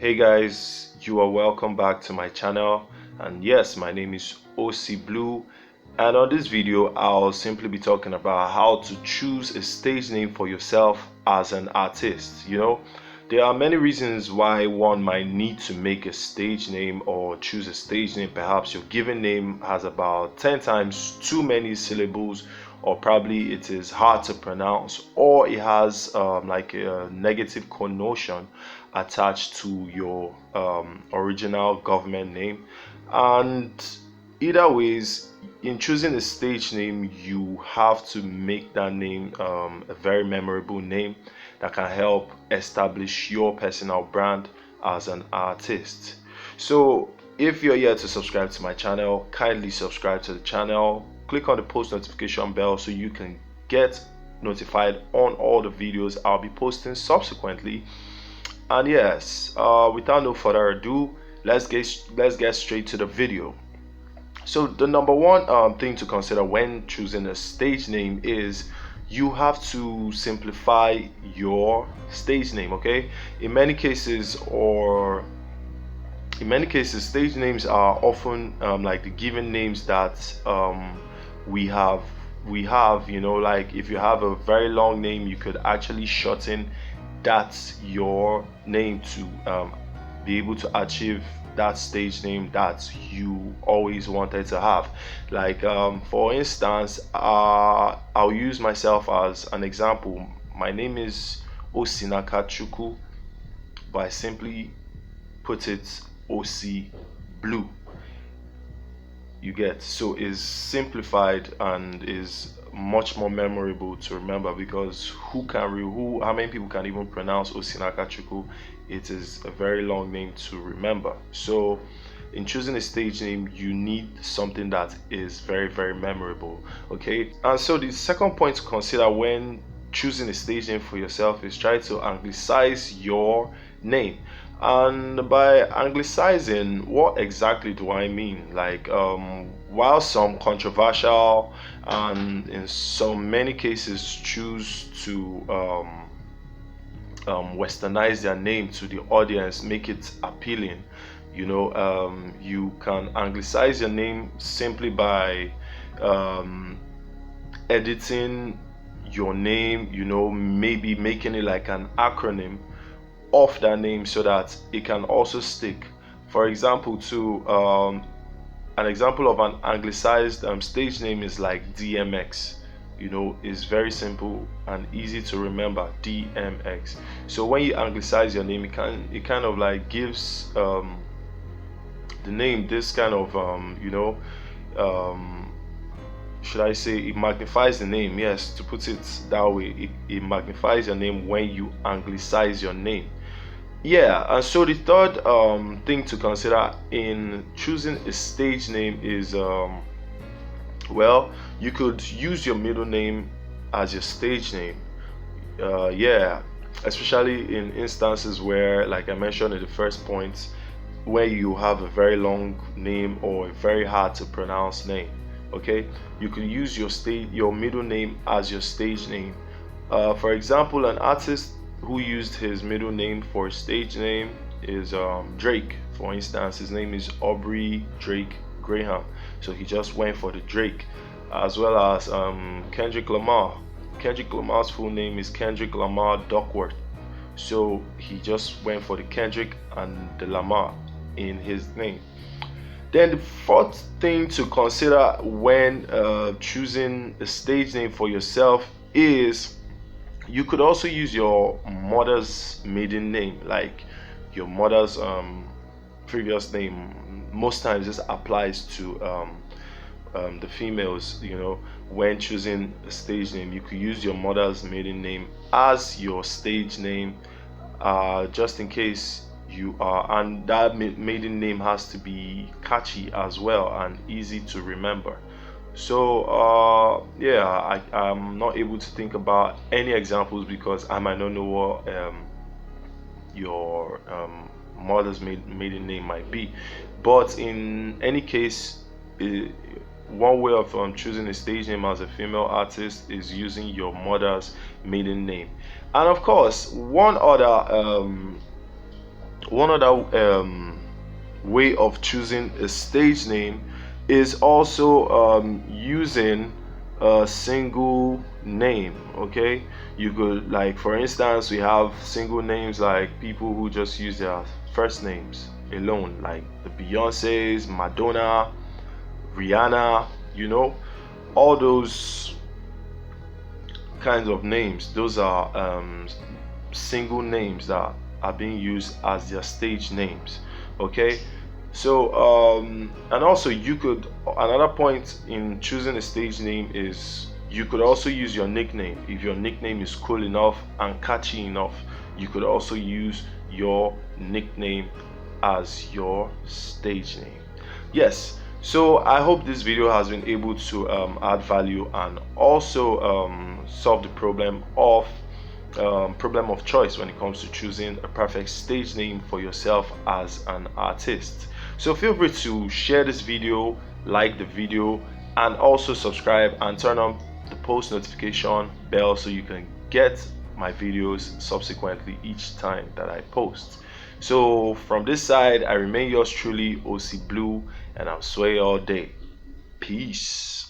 Hey guys, you are welcome back to my channel, and yes, my name is OC Blue, and on this video I'll simply be talking about how to choose a stage name for yourself as an artist. There are many reasons why one might need to make a stage name or choose a stage name. Perhaps your given name has about 10 times too many syllables, or probably it is hard to pronounce, or it has like a negative connotation attached to your original government name. And either ways, in choosing a stage name, you have to make that name a very memorable name that can help establish your personal brand as an artist. So if you're here to subscribe to my channel, kindly subscribe to the channel, click on the post notification bell so you can get notified on all the videos I'll be posting subsequently. And yes, without no further ado, let's get straight to the video. So the number one thing to consider when choosing a stage name is you have to simplify your stage name. Okay, in many cases, stage names are often like the given names that we have. Like if you have a very long name, you could actually shorten that's your name to be able to achieve that stage name that you always wanted to have. Like for instance, I'll use myself as an example. My name is Osinaka Chuku, but I simply put it OC Blue. You get, so is simplified and is much more memorable to remember, because how many people can even pronounce Osinaka Chuku? It is a very long name to remember. So in choosing a stage name, you need something that is very, very memorable. Okay, and so the second point to consider when choosing a stage name for yourself is try to anglicize your name. And by anglicizing, what exactly do I mean? Like while some controversial and in so many cases choose to westernize their name to the audience, make it appealing, you can anglicize your name simply by editing your name, maybe making it like an acronym of that name so that it can also stick. For example, an example of an anglicized stage name is like DMX. Is very simple and easy to remember, DMX. So when you anglicize your name, it kind of like gives the name this kind of should I say, it magnifies the name. Yes, to put it that way, it magnifies your name when you anglicize your name. Yeah, and so the third thing to consider in choosing a stage name is well, you could use your middle name as your stage name. Yeah, especially in instances where, like I mentioned in the first point, where you have a very long name or a very hard to pronounce name. Okay, you could use your middle name as your stage name. For example, an artist who used his middle name for a stage name is Drake. For instance, his name is Aubrey Drake Graham, so he just went for the Drake. As well as Kendrick Lamar. Kendrick Lamar's full name is Kendrick Lamar Duckworth, so he just went for the Kendrick and the Lamar in his name. Then the fourth thing to consider when choosing a stage name for yourself is you could also use your mother's maiden name, like your mother's previous name. Most times this applies to the females. When choosing a stage name, you could use your mother's maiden name as your stage name, just in case you are, and that maiden name has to be catchy as well and easy to remember. So yeah, I'm not able to think about any examples because I might not know what your mother's maiden name might be. But in any case, one way of choosing a stage name as a female artist is using your mother's maiden name. And of course, one other One other way of choosing a stage name is also using a single name. Okay, you could, like, for instance, we have single names like people who just use their first names alone, like the Beyonces, Madonna, Rihanna, all those kinds of names. Those are single names that are being used as their stage names. Okay, so and also you could, another point in choosing a stage name is you could also use your nickname. If your nickname is cool enough and catchy enough, you could also use your nickname as your stage name. Yes, so I hope this video has been able to add value and also solve the problem of choice when it comes to choosing a perfect stage name for yourself as an artist. So feel free to share this video, like the video, and also subscribe and turn on the post notification bell so you can get my videos subsequently each time that I post. So from this side, I remain yours truly, OC Blue, and I'll sway all day. Peace.